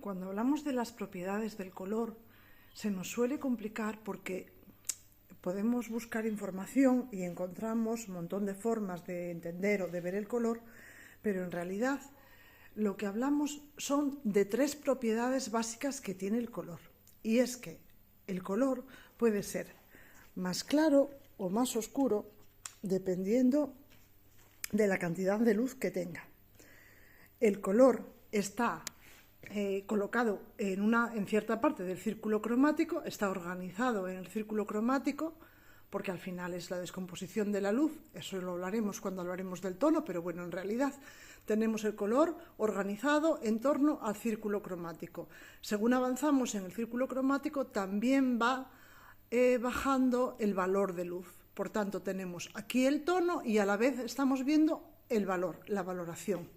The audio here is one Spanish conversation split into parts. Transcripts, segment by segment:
cuando hablamos de las propiedades del color, se nos suele complicar porque podemos buscar información y encontramos un montón de formas de entender o de ver el color, pero en realidad lo que hablamos son de tres propiedades básicas que tiene el color. Y es que el color puede ser más claro o más oscuro dependiendo de la cantidad de luz que tenga. El color está colocado en cierta parte del círculo cromático, está organizado en el círculo cromático, porque al final es la descomposición de la luz, eso lo hablaremos cuando hablaremos del tono, pero bueno, en realidad tenemos el color organizado en torno al círculo cromático. Según avanzamos en el círculo cromático, también va bajando el valor de luz. Por tanto, tenemos aquí el tono y a la vez estamos viendo el valor, la valoración,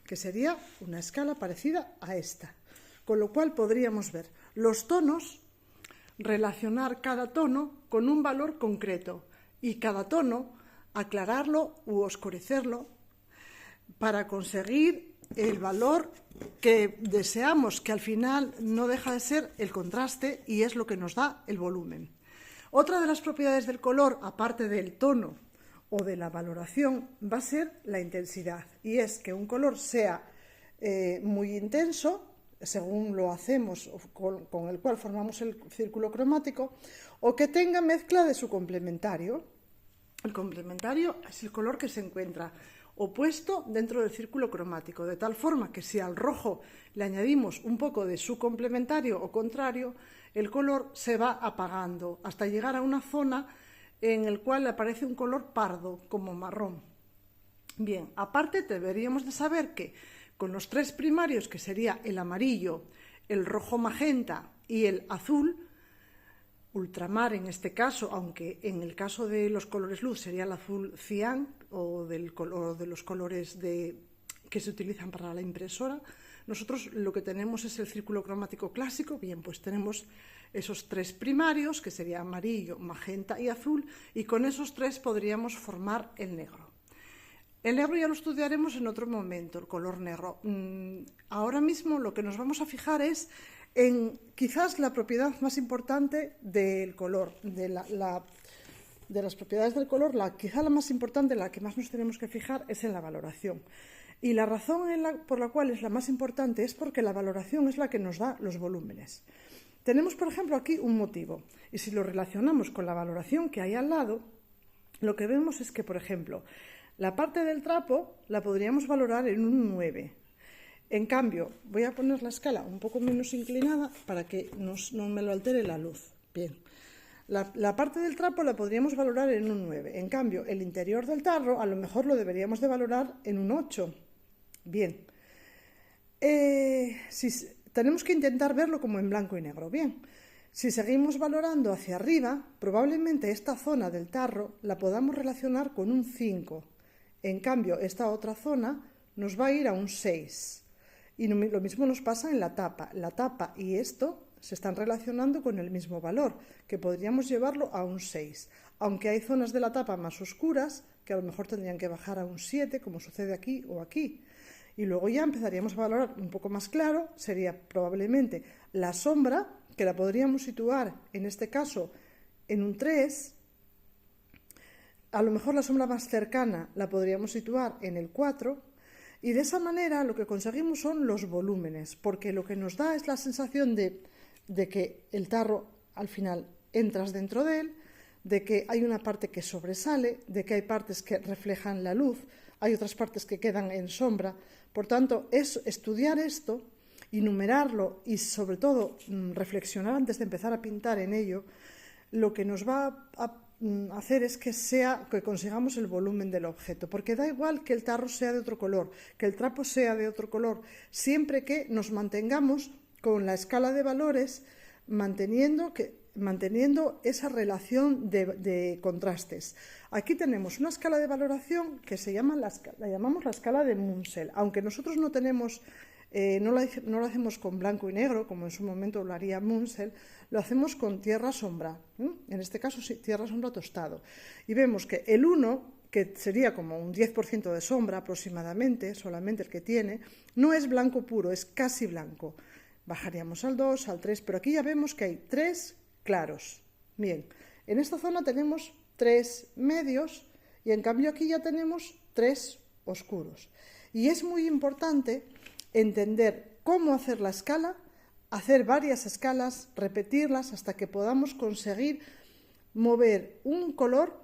que sería una escala parecida a esta. Con lo cual podríamos ver los tonos, relacionar cada tono con un valor concreto y cada tono aclararlo u oscurecerlo para conseguir el valor que deseamos, que al final no deja de ser el contraste y es lo que nos da el volumen. Otra de las propiedades del color, aparte del tono o de la valoración, va a ser la intensidad, y es que un color sea muy intenso, según lo hacemos con el cual formamos el círculo cromático, o que tenga mezcla de su complementario. El complementario es el color que se encuentra opuesto dentro del círculo cromático, de tal forma que si al rojo le añadimos un poco de su complementario o contrario, el color se va apagando hasta llegar a una zona en la cual aparece un color pardo, como marrón. Bien, aparte deberíamos de saber que con los tres primarios, que sería el amarillo, el rojo magenta y el azul, ultramar en este caso, aunque en el caso de los colores luz sería el azul cian o de los colores que se utilizan para la impresora, nosotros lo que tenemos es el círculo cromático clásico. Bien, pues tenemos esos tres primarios, que sería amarillo, magenta y azul, y con esos tres podríamos formar el negro. El negro ya lo estudiaremos en otro momento, el color negro. Ahora mismo lo que nos vamos a fijar es en quizás la propiedad más importante del color, de las propiedades del color, quizá la más importante, la que más nos tenemos que fijar es en la valoración. Y la razón por la cual es la más importante es porque la valoración es la que nos da los volúmenes. Tenemos, por ejemplo, aquí un motivo, y si lo relacionamos con la valoración que hay al lado, lo que vemos es que, por ejemplo, la parte del trapo la podríamos valorar en un 9. En cambio, voy a poner la escala un poco menos inclinada para que no me lo altere la luz. Bien, la parte del trapo la podríamos valorar en un 9. En cambio, el interior del tarro a lo mejor lo deberíamos de valorar en un 8. Bien, tenemos que intentar verlo como en blanco y negro. Bien, si seguimos valorando hacia arriba, probablemente esta zona del tarro la podamos relacionar con un 5. En cambio, esta otra zona nos va a ir a un 6. Y lo mismo nos pasa en la tapa. La tapa y esto se están relacionando con el mismo valor, que podríamos llevarlo a un 6. Aunque hay zonas de la tapa más oscuras que a lo mejor tendrían que bajar a un 7, como sucede aquí o aquí. Y luego ya empezaríamos a valorar un poco más claro, sería probablemente la sombra, que la podríamos situar en este caso en un 3. A lo mejor la sombra más cercana la podríamos situar en el 4, y de esa manera lo que conseguimos son los volúmenes, porque lo que nos da es la sensación de que el tarro al final entras dentro de él, de que hay una parte que sobresale, de que hay partes que reflejan la luz, hay otras partes que quedan en sombra. Por tanto, es estudiar esto y numerarlo y sobre todo reflexionar antes de empezar a pintar en ello, lo que nos va a hacer es que consigamos el volumen del objeto, porque da igual que el tarro sea de otro color, que el trapo sea de otro color, siempre que nos mantengamos con la escala de valores, manteniendo esa relación de contrastes. Aquí tenemos una escala de valoración que la llamamos la escala de Munsell, aunque nosotros no tenemos no lo hacemos con blanco y negro, como en su momento lo haría Munsell, lo hacemos con tierra-sombra, en este caso sí, tierra-sombra tostado. Y vemos que el 1, que sería como un 10% de sombra aproximadamente, solamente el que tiene, no es blanco puro, es casi blanco. bajaríamos al 2, al 3, pero aquí ya vemos que hay 3 claros. Bien, en esta zona tenemos 3 medios y en cambio aquí ya tenemos 3 oscuros. Y es muy importante entender cómo hacer la escala, hacer varias escalas, repetirlas hasta que podamos conseguir mover un color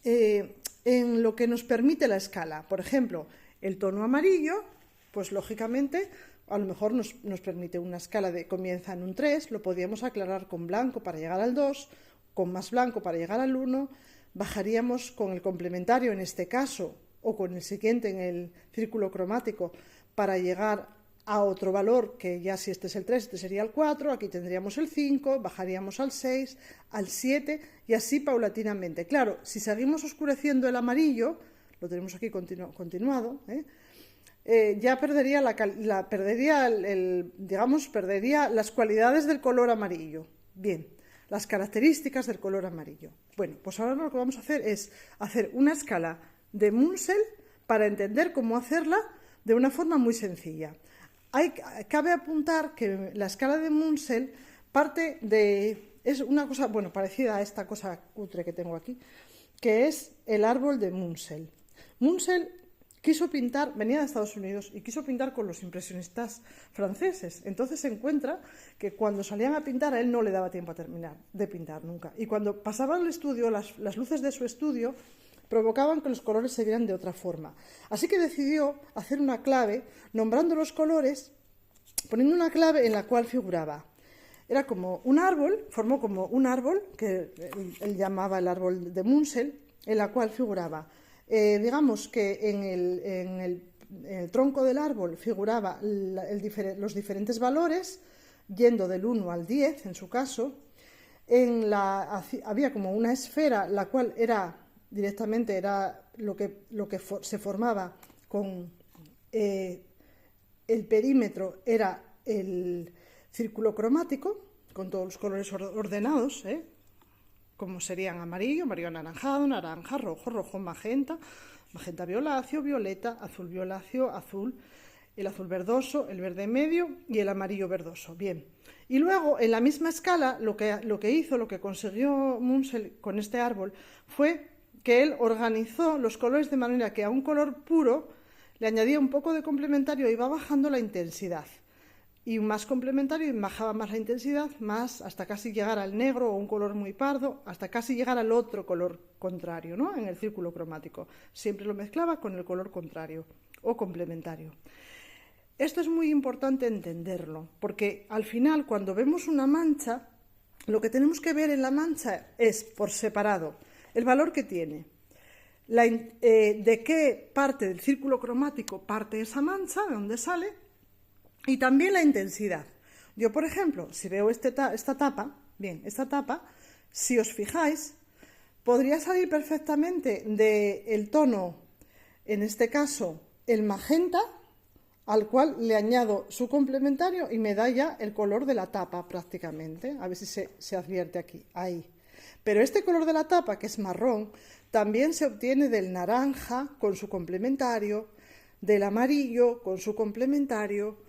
en lo que nos permite la escala. Por ejemplo, el tono amarillo, pues lógicamente a lo mejor nos permite una escala de comienza en un 3, lo podríamos aclarar con blanco para llegar al 2, con más blanco para llegar al 1, bajaríamos con el complementario en este caso o con el siguiente en el círculo cromático para llegar a otro valor, que ya si este es el 3, este sería el 4, aquí tendríamos el 5, bajaríamos al 6, al 7 y así paulatinamente. Claro, si seguimos oscureciendo el amarillo, lo tenemos aquí continuado, ya perdería perdería las cualidades del color amarillo. Bien, las características del color amarillo. Bueno, pues ahora lo que vamos a hacer es hacer una escala de Munsell para entender cómo hacerla de una forma muy sencilla. Cabe apuntar que la escala de Munsell parte de... es una cosa, bueno, parecida a esta cosa cutre que tengo aquí, que es el árbol de Munsell. Munsell quiso pintar, venía de Estados Unidos y quiso pintar con los impresionistas franceses. Entonces se encuentra que cuando salían a pintar a él no le daba tiempo a terminar de pintar nunca. Y cuando pasaba al estudio, las luces de su estudio provocaban que los colores se vieran de otra forma. Así que decidió hacer una clave, nombrando los colores, poniendo una clave en la cual figuraba. Era como un árbol, formó como un árbol, que él llamaba el árbol de Munsell, en la cual figuraba, digamos que en el tronco del árbol figuraba los diferentes valores, yendo del 1 al 10 en su caso. Había como una esfera, la cual era directamente lo que se formaba con el perímetro, era el círculo cromático, con todos los colores ordenados, como serían amarillo, amarillo anaranjado, naranja, rojo, rojo magenta, magenta violáceo, violeta, azul violáceo, azul, el azul verdoso, el verde medio y el amarillo verdoso. Bien. Y luego, en la misma escala, lo que consiguió Munsell con este árbol fue que él organizó los colores de manera que a un color puro le añadía un poco de complementario y iba bajando la intensidad. Y más complementario y bajaba más la intensidad, más hasta casi llegar al negro o un color muy pardo, hasta casi llegar al otro color contrario, ¿no? En el círculo cromático. Siempre lo mezclaba con el color contrario o complementario. Esto es muy importante entenderlo, porque al final, cuando vemos una mancha, lo que tenemos que ver en la mancha es, por separado, el valor que tiene, de qué parte del círculo cromático parte esa mancha, de dónde sale, y también la intensidad. Yo, por ejemplo, si veo esta tapa, si os fijáis, podría salir perfectamente del tono, en este caso, el magenta, al cual le añado su complementario y me da ya el color de la tapa prácticamente. A ver si se advierte aquí, ahí. Pero este color de la tapa, que es marrón, también se obtiene del naranja con su complementario, del amarillo con su complementario.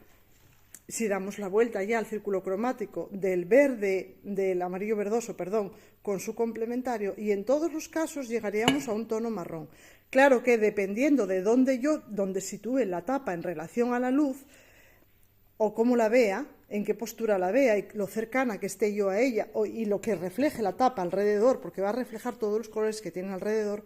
Si damos la vuelta ya al círculo cromático, del amarillo verdoso, con su complementario, y en todos los casos llegaríamos a un tono marrón. Claro que dependiendo de dónde sitúe la tapa en relación a la luz, o cómo la vea, en qué postura la vea y lo cercana que esté yo a ella, y lo que refleje la tapa alrededor, porque va a reflejar todos los colores que tiene alrededor,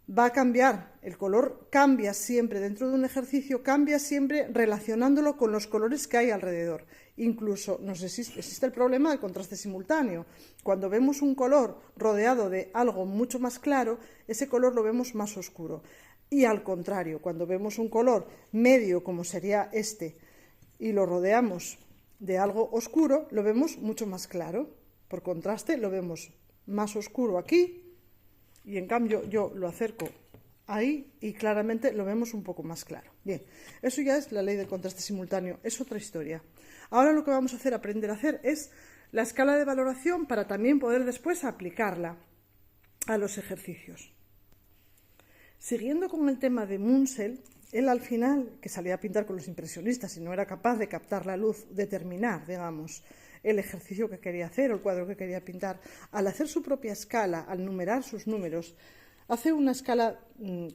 va a cambiar. El color cambia siempre dentro de un ejercicio, cambia siempre relacionándolo con los colores que hay alrededor. Incluso existe el problema del contraste simultáneo. Cuando vemos un color rodeado de algo mucho más claro, ese color lo vemos más oscuro. Y al contrario, cuando vemos un color medio, como sería este, y lo rodeamos de algo oscuro, lo vemos mucho más claro. Por contraste, lo vemos más oscuro aquí, y en cambio yo lo acerco ahí y claramente lo vemos un poco más claro. Bien, eso ya es la ley del contraste simultáneo, es otra historia. Ahora lo que vamos a aprender a hacer es la escala de valoración para también poder después aplicarla a los ejercicios. Siguiendo con el tema de Munsell, él al final, que salía a pintar con los impresionistas y no era capaz de captar la luz, determinar, digamos, el ejercicio que quería hacer o el cuadro que quería pintar, al hacer su propia escala, al numerar sus números, hace una escala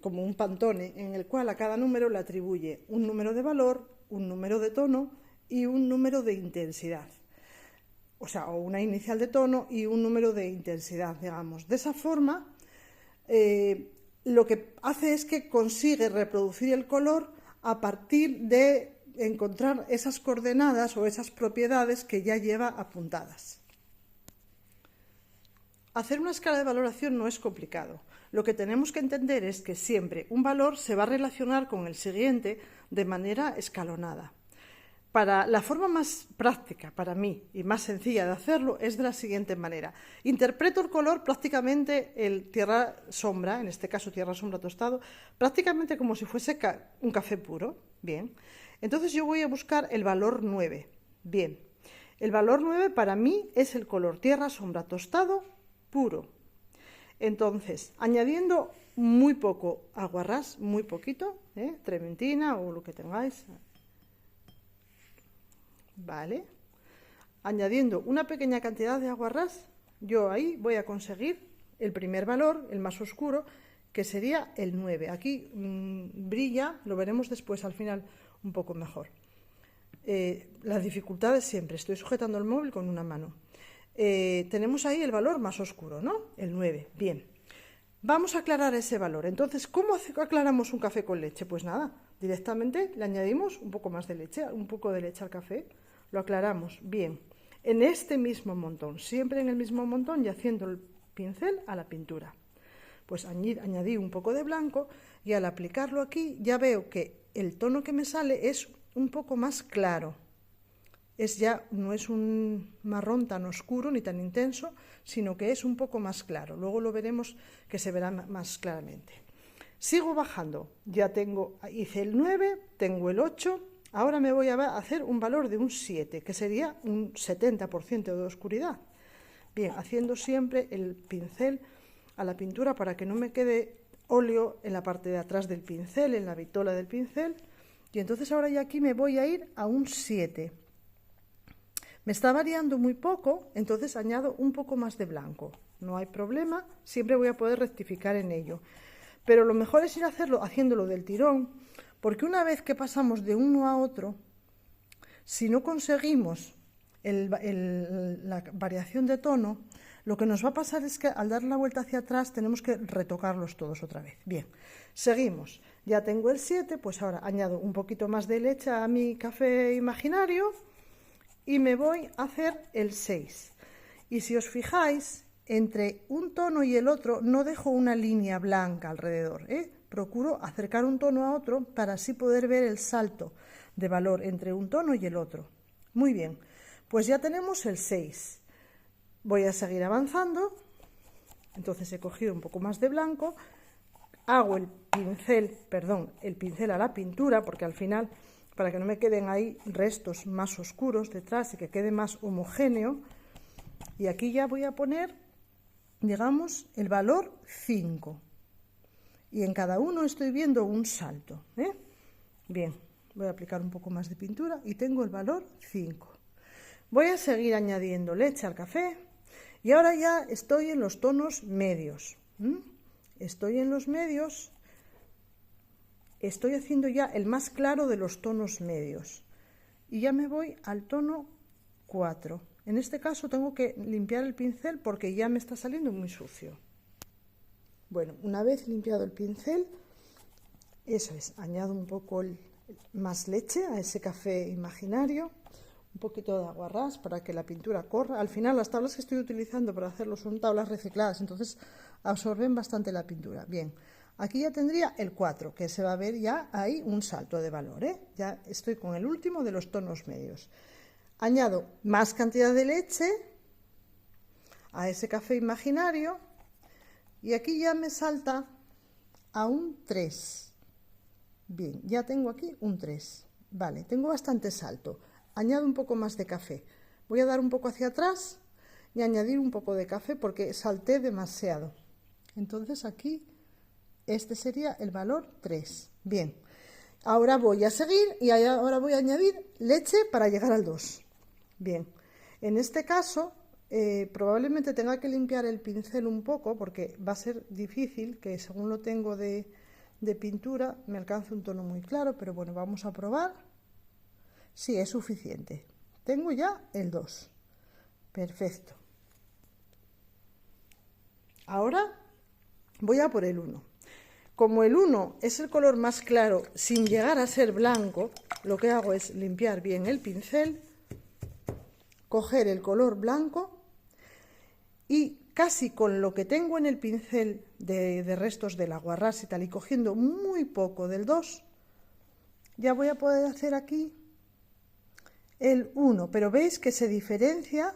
como un Pantone, en el cual a cada número le atribuye un número de valor, un número de tono y un número de intensidad. O sea, o una inicial de tono y un número de intensidad, digamos. De esa forma, lo que hace es que consigue reproducir el color a partir de encontrar esas coordenadas o esas propiedades que ya lleva apuntadas. Hacer una escala de valoración no es complicado. Lo que tenemos que entender es que siempre un valor se va a relacionar con el siguiente de manera escalonada. La forma más práctica para mí y más sencilla de hacerlo es de la siguiente manera. Interpreto el color prácticamente el tierra-sombra, en este caso tierra-sombra tostado, prácticamente como si fuese un café puro. Bien. Entonces yo voy a buscar el valor 9. Bien. El valor 9 para mí es el color tierra-sombra tostado puro. Entonces, añadiendo muy poco aguarrás, muy poquito, trementina o lo que tengáis, ¿vale? Añadiendo una pequeña cantidad de aguarrás, yo ahí voy a conseguir el primer valor, el más oscuro, que sería el 9. Aquí brilla, lo veremos después al final un poco mejor. La dificultad es siempre, estoy sujetando el móvil con una mano. Tenemos ahí el valor más oscuro, ¿no? El 9. Bien. Vamos a aclarar ese valor. Entonces, ¿cómo aclaramos un café con leche? Pues nada, directamente le añadimos un poco más de leche, un poco de leche al café, lo aclaramos bien. En este mismo montón, siempre en el mismo montón y haciendo el pincel a la pintura. Pues añadí un poco de blanco y al aplicarlo aquí ya veo que el tono que me sale es un poco más claro. No es un marrón tan oscuro ni tan intenso, sino que es un poco más claro. Luego lo veremos que se verá más claramente. Sigo bajando, hice el 9, tengo el 8, ahora me voy a hacer un valor de un 7, que sería un 70% de oscuridad. Bien, haciendo siempre el pincel a la pintura para que no me quede óleo en la parte de atrás del pincel, en la vitola del pincel. Y entonces ahora ya aquí me voy a ir a un 7. Me está variando muy poco, entonces añado un poco más de blanco. No hay problema, siempre voy a poder rectificar en ello. Pero lo mejor es ir haciéndolo del tirón, porque una vez que pasamos de uno a otro, si no conseguimos la variación de tono, lo que nos va a pasar es que al dar la vuelta hacia atrás tenemos que retocarlos todos otra vez. Bien, seguimos. Ya tengo el 7, pues ahora añado un poquito más de leche a mi café imaginario y me voy a hacer el 6. Y si os fijáis, entre un tono y el otro no dejo una línea blanca alrededor, Procuro acercar un tono a otro para así poder ver el salto de valor entre un tono y el otro. Muy bien, pues ya tenemos el 6. Voy a seguir avanzando. Entonces he cogido un poco más de blanco, hago el pincel a la pintura, porque al final, para que no me queden ahí restos más oscuros detrás y que quede más homogéneo, y aquí ya voy a poner, digamos, el valor 5. Y en cada uno estoy viendo un salto. Bien, voy a aplicar un poco más de pintura y tengo el valor 5. Voy a seguir añadiendo leche al café y ahora ya estoy en los tonos medios. Estoy en los medios, estoy haciendo ya el más claro de los tonos medios. Y ya me voy al tono 4. En este caso tengo que limpiar el pincel porque ya me está saliendo muy sucio. Bueno, una vez limpiado el pincel, eso es, añado un poco más leche a ese café imaginario, un poquito de aguarrás para que la pintura corra. Al final las tablas que estoy utilizando para hacerlo son tablas recicladas, entonces absorben bastante la pintura. Bien, aquí ya tendría el 4, que se va a ver ya ahí un salto de valor, Ya estoy con el último de los tonos medios. Añado más cantidad de leche a ese café imaginario. Y aquí ya me salta a un 3. Bien, ya tengo aquí un 3. Vale, tengo bastante salto. Añado un poco más de café. Voy a dar un poco hacia atrás y añadir un poco de café porque salté demasiado. Entonces aquí, este sería el valor 3. Bien, Ahora voy a seguir y ahora voy a añadir leche para llegar al 2. Bien, en este caso probablemente tenga que limpiar el pincel un poco porque va a ser difícil que según lo tengo de pintura me alcance un tono muy claro, pero bueno, vamos a probar. Sí, es suficiente. Tengo ya el 2. Perfecto. Ahora voy a por el 1. Como el 1 es el color más claro sin llegar a ser blanco, lo que hago es limpiar bien el pincel, coger el color blanco y casi con lo que tengo en el pincel de restos del aguarrás y tal, y cogiendo muy poco del 2, ya voy a poder hacer aquí el 1, pero veis que se diferencia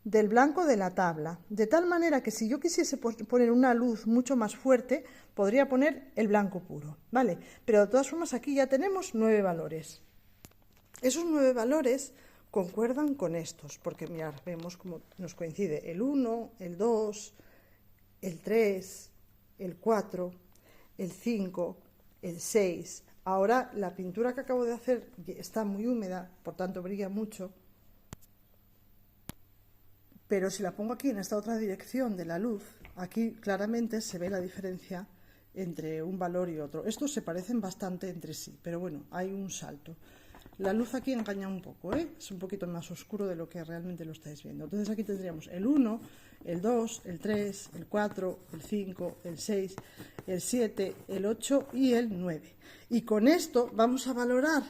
del blanco de la tabla, de tal manera que si yo quisiese poner una luz mucho más fuerte, podría poner el blanco puro, ¿vale? Pero de todas formas aquí ya tenemos 9 valores. Esos 9 valores concuerdan con estos, porque mirad, vemos cómo nos coincide el 1, el 2, el 3, el 4, el 5, el 6. Ahora la pintura que acabo de hacer está muy húmeda, por tanto brilla mucho. Pero si la pongo aquí en esta otra dirección de la luz, aquí claramente se ve la diferencia entre un valor y otro. Estos se parecen bastante entre sí, pero bueno, hay un salto. La luz aquí engaña un poco, es un poquito más oscuro de lo que realmente lo estáis viendo. Entonces aquí tendríamos el 1, el 2, el 3, el 4, el 5, el 6, el 7, el 8 y el 9. Y con esto vamos a valorar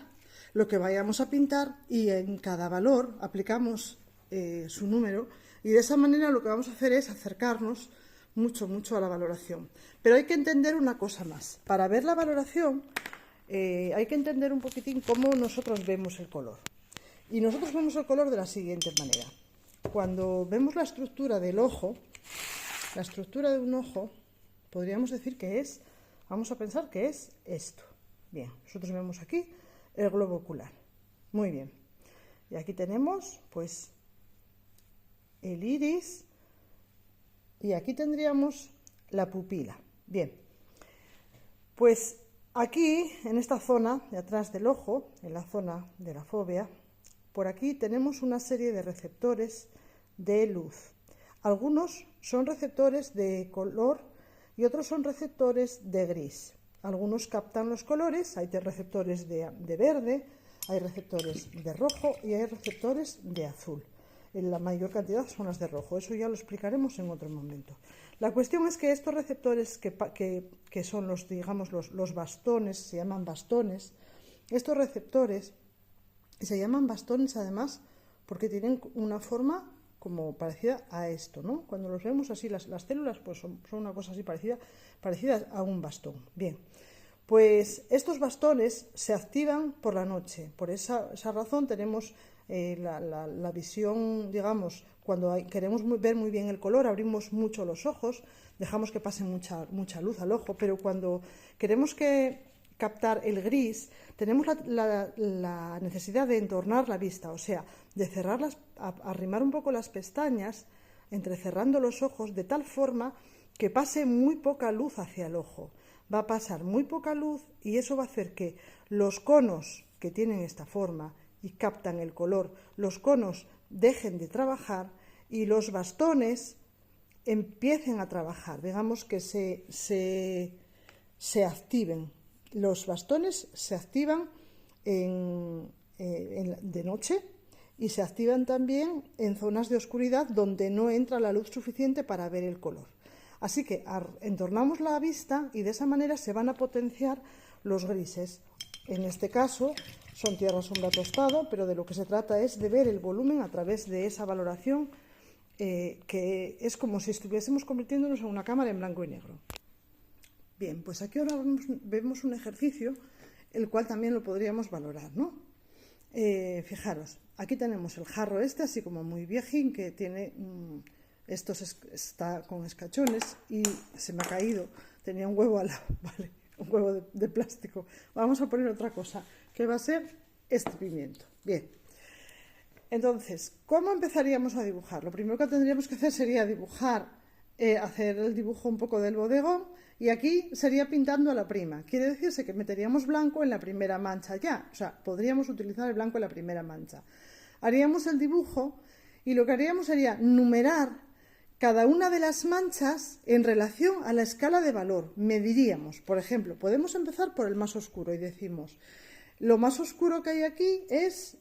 lo que vayamos a pintar y en cada valor aplicamos su número, y de esa manera lo que vamos a hacer es acercarnos mucho a la valoración. Pero hay que entender una cosa más. Para ver la valoración hay que entender un poquitín cómo nosotros vemos el color. Y nosotros vemos el color de la siguiente manera. Cuando vemos la estructura del ojo, la estructura de un ojo, podríamos decir que es, vamos a pensar que es esto. Bien, nosotros vemos aquí el globo ocular. Muy bien. Y aquí tenemos, pues, el iris, y aquí tendríamos la pupila. Bien, pues aquí, en esta zona de atrás del ojo, en la zona de la fóvea, por aquí tenemos una serie de receptores de luz. Algunos son receptores de color y otros son receptores de gris. Algunos captan los colores, hay receptores de verde, hay receptores de rojo y hay receptores de azul. En la mayor cantidad son las de rojo, eso ya lo explicaremos en otro momento. La cuestión es que estos receptores que son los, digamos, los bastones, se llaman bastones, estos receptores se llaman bastones además porque tienen una forma como parecida a esto, ¿no? Cuando los vemos así, las células pues son una cosa así parecida a un bastón. Bien, pues estos bastones se activan por la noche, por esa razón tenemos la visión, digamos, cuando queremos ver muy bien el color, abrimos mucho los ojos, dejamos que pase mucha luz al ojo, pero cuando queremos captar el gris, tenemos la necesidad de entornar la vista, o sea, de cerrarlas, arrimar un poco las pestañas, entrecerrando los ojos, de tal forma que pase muy poca luz hacia el ojo. Va a pasar muy poca luz y eso va a hacer que los conos que tienen esta forma y captan el color, los conos dejen de trabajar y los bastones empiecen a trabajar, digamos que se activen. Los bastones se activan de noche y se activan también en zonas de oscuridad donde no entra la luz suficiente para ver el color. Así que entornamos la vista y de esa manera se van a potenciar los grises. En este caso son tierra, sombra, tostado, pero de lo que se trata es de ver el volumen a través de esa valoración que es como si estuviésemos convirtiéndonos en una cámara en blanco y negro. Bien, pues aquí ahora vemos un ejercicio el cual también lo podríamos valorar, ¿no? Fijaros, aquí tenemos el jarro así como muy viejín, que tiene está con escachones y se me ha caído, tenía un huevo al lado, ¿vale? Un huevo de plástico. Vamos a poner otra cosa, que va a ser este pimiento. Bien, entonces, ¿cómo empezaríamos a dibujar? Lo primero que tendríamos que hacer sería dibujar, hacer el dibujo un poco del bodegón Y aquí sería pintando a la prima. Quiere decirse que meteríamos blanco en la primera mancha ya. O sea, podríamos utilizar el blanco en la primera mancha. Haríamos el dibujo y lo que haríamos sería numerar cada una de las manchas en relación a la escala de valor. Mediríamos, por ejemplo, podemos empezar por el más oscuro y decimos, lo más oscuro que hay aquí es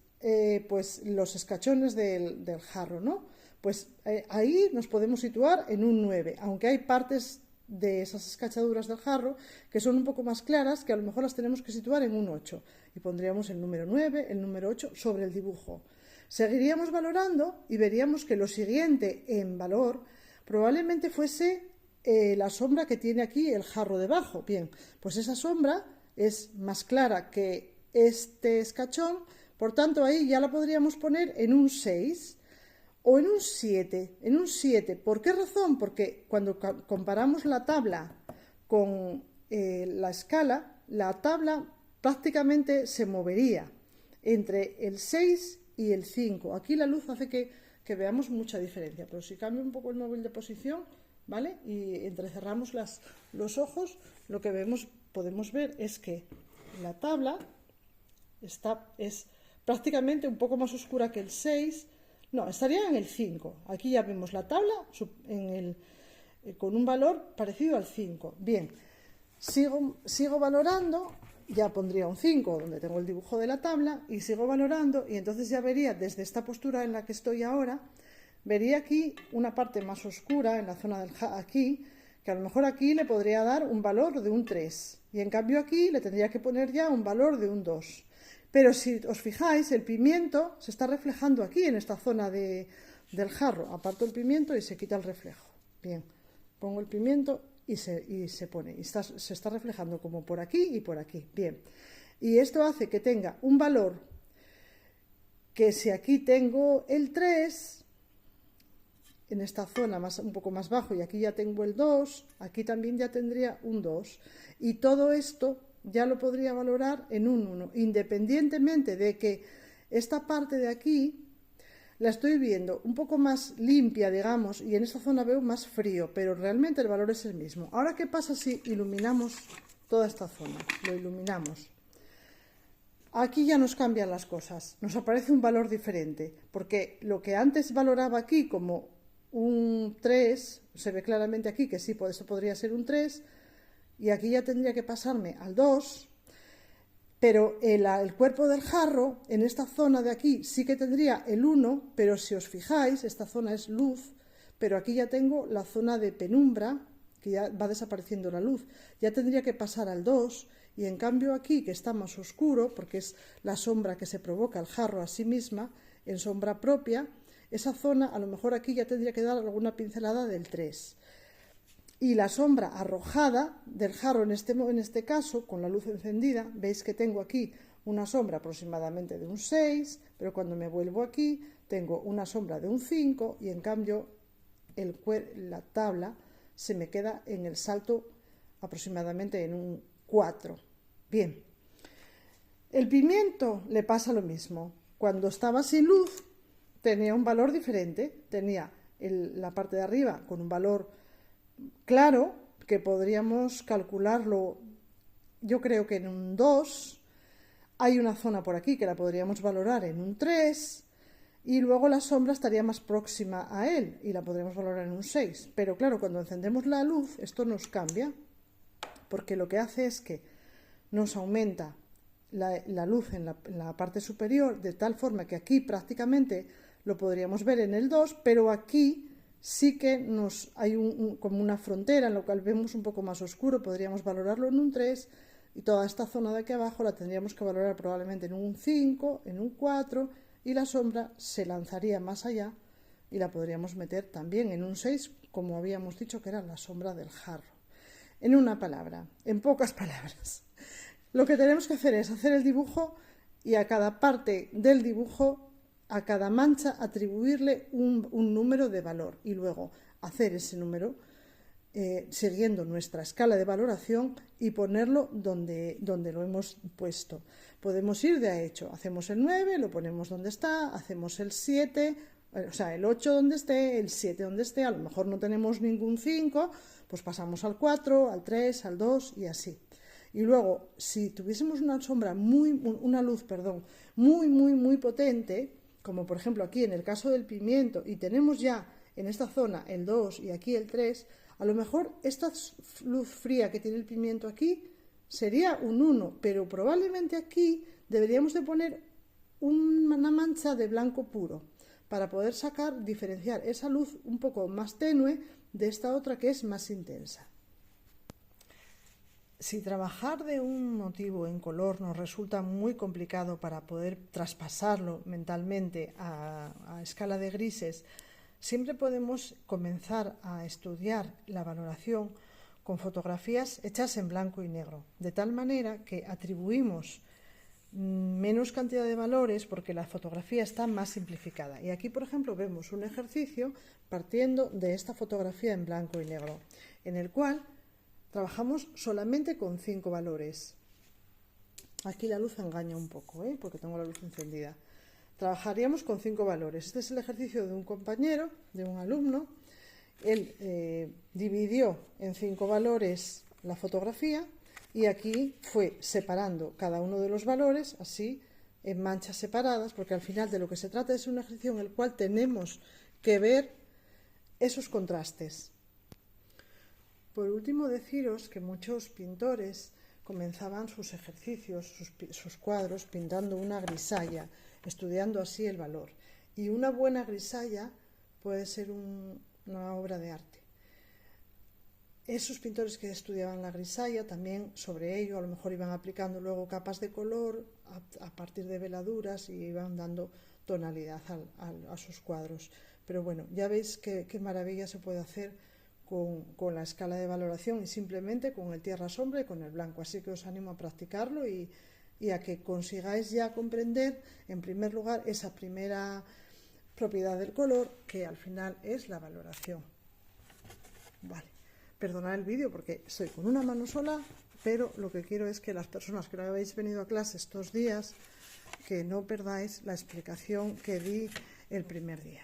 pues los escachones del jarro, ¿no? Pues ahí nos podemos situar en un 9, aunque hay partes de esas escachaduras del jarro que son un poco más claras, que a lo mejor las tenemos que situar en un 8 y pondríamos el número 9, el número 8 sobre el dibujo. Seguiríamos valorando y veríamos que lo siguiente en valor probablemente fuese la sombra que tiene aquí el jarro debajo. Bien, pues esa sombra es más clara que este escachón, por tanto ahí ya la podríamos poner en un 6 o en un 7. En un 7. ¿Por qué razón? Porque cuando comparamos la tabla con la escala, la tabla prácticamente se movería entre el 6 y el 5. Aquí la luz hace que veamos mucha diferencia, pero si cambio un poco el móvil de posición, ¿vale? Y entrecerramos los ojos, lo que podemos ver es que la tabla es prácticamente un poco más oscura que el 6. No, estaría en el 5. Aquí ya vemos la tabla con un valor parecido al 5. Bien, sigo valorando. Ya pondría un 5 donde tengo el dibujo de la tabla y sigo valorando y entonces ya vería desde esta postura en la que estoy ahora, vería aquí una parte más oscura en la zona del aquí, que a lo mejor aquí le podría dar un valor de un 3 y en cambio aquí le tendría que poner ya un valor de un 2. Pero si os fijáis, el pimiento se está reflejando aquí en esta zona del jarro. Aparto el pimiento y se quita el reflejo. Bien, pongo el pimiento y se pone, y se está reflejando como por aquí y por aquí. Bien, y esto hace que tenga un valor que si aquí tengo el 3 en esta zona un poco más bajo y aquí ya tengo el 2, aquí también ya tendría un 2 y todo esto ya lo podría valorar en un 1, independientemente de que esta parte de aquí la estoy viendo un poco más limpia, digamos, y en esta zona veo más frío, pero realmente el valor es el mismo. Ahora, ¿qué pasa si iluminamos toda esta zona? Lo iluminamos. Aquí ya nos cambian las cosas, nos aparece un valor diferente, porque lo que antes valoraba aquí como un 3, se ve claramente aquí que sí, eso podría ser un 3, y aquí ya tendría que pasarme al 2, pero el cuerpo del jarro, en esta zona de aquí, sí que tendría el 1, pero si os fijáis, esta zona es luz, pero aquí ya tengo la zona de penumbra, que ya va desapareciendo la luz. Ya tendría que pasar al 2, y en cambio aquí, que está más oscuro, porque es la sombra que se provoca el jarro a sí misma, en sombra propia, esa zona, a lo mejor aquí ya tendría que dar alguna pincelada del 3. Y la sombra arrojada del jarro en este caso, con la luz encendida, veis que tengo aquí una sombra aproximadamente de un 6, pero cuando me vuelvo aquí tengo una sombra de un 5 y en cambio la tabla se me queda en el salto aproximadamente en un 4. Bien, el pimiento le pasa lo mismo. Cuando estaba sin luz tenía un valor diferente, tenía la parte de arriba con un valor claro, que podríamos calcularlo, yo creo que en un 2, hay una zona por aquí que la podríamos valorar en un 3, y luego la sombra estaría más próxima a él, y la podríamos valorar en un 6. Pero claro, cuando encendemos la luz, esto nos cambia, porque lo que hace es que nos aumenta la luz en la parte superior, de tal forma que aquí prácticamente lo podríamos ver en el 2, pero aquí sí que hay como una frontera en la cual vemos un poco más oscuro, podríamos valorarlo en un 3 y toda esta zona de aquí abajo la tendríamos que valorar probablemente en un 5, en un 4 y la sombra se lanzaría más allá y la podríamos meter también en un 6, como habíamos dicho que era la sombra del jarro. En una palabra, en pocas palabras, lo que tenemos que hacer es hacer el dibujo y a cada parte del dibujo, a cada mancha, atribuirle un número de valor y luego hacer ese número siguiendo nuestra escala de valoración y ponerlo donde lo hemos puesto. Podemos ir de hecho, hacemos el 9, lo ponemos donde está, hacemos el 7, O sea, el 8 donde esté, el 7 donde esté, a lo mejor no tenemos ningún 5, pues pasamos al 4, al 3, al 2 y así. Y luego, si tuviésemos una luz muy potente, como por ejemplo aquí en el caso del pimiento, y tenemos ya en esta zona el 2 y aquí el 3, a lo mejor esta luz fría que tiene el pimiento aquí sería un 1, pero probablemente aquí deberíamos de poner una mancha de blanco puro para poder diferenciar esa luz un poco más tenue de esta otra que es más intensa. Si trabajar de un motivo en color nos resulta muy complicado para poder traspasarlo mentalmente a escala de grises, siempre podemos comenzar a estudiar la valoración con fotografías hechas en blanco y negro, de tal manera que atribuimos menos cantidad de valores porque la fotografía está más simplificada. Y aquí, por ejemplo, vemos un ejercicio partiendo de esta fotografía en blanco y negro, en el cual trabajamos solamente con 5 valores. Aquí la luz engaña un poco, porque tengo la luz encendida. Trabajaríamos con 5 valores. Este es el ejercicio de un compañero, de un alumno. Él dividió en 5 valores la fotografía y aquí fue separando cada uno de los valores, así, en manchas separadas, porque al final de lo que se trata es un ejercicio en el cual tenemos que ver esos contrastes. Por último, deciros que muchos pintores comenzaban sus ejercicios, sus cuadros, pintando una grisalla, estudiando así el valor. Y una buena grisalla puede ser una obra de arte. Esos pintores que estudiaban la grisalla, también sobre ello a lo mejor iban aplicando luego capas de color a partir de veladuras y iban dando tonalidad a sus cuadros. Pero bueno, ya veis qué maravilla se puede hacer con la escala de valoración y simplemente con el tierra-sombra y con el blanco. Así que os animo a practicarlo y a que consigáis ya comprender, en primer lugar, esa primera propiedad del color, que al final es la valoración. Vale, perdonad el vídeo porque estoy con una mano sola, pero lo que quiero es que las personas que no habéis venido a clase estos días, que no perdáis la explicación que di el primer día.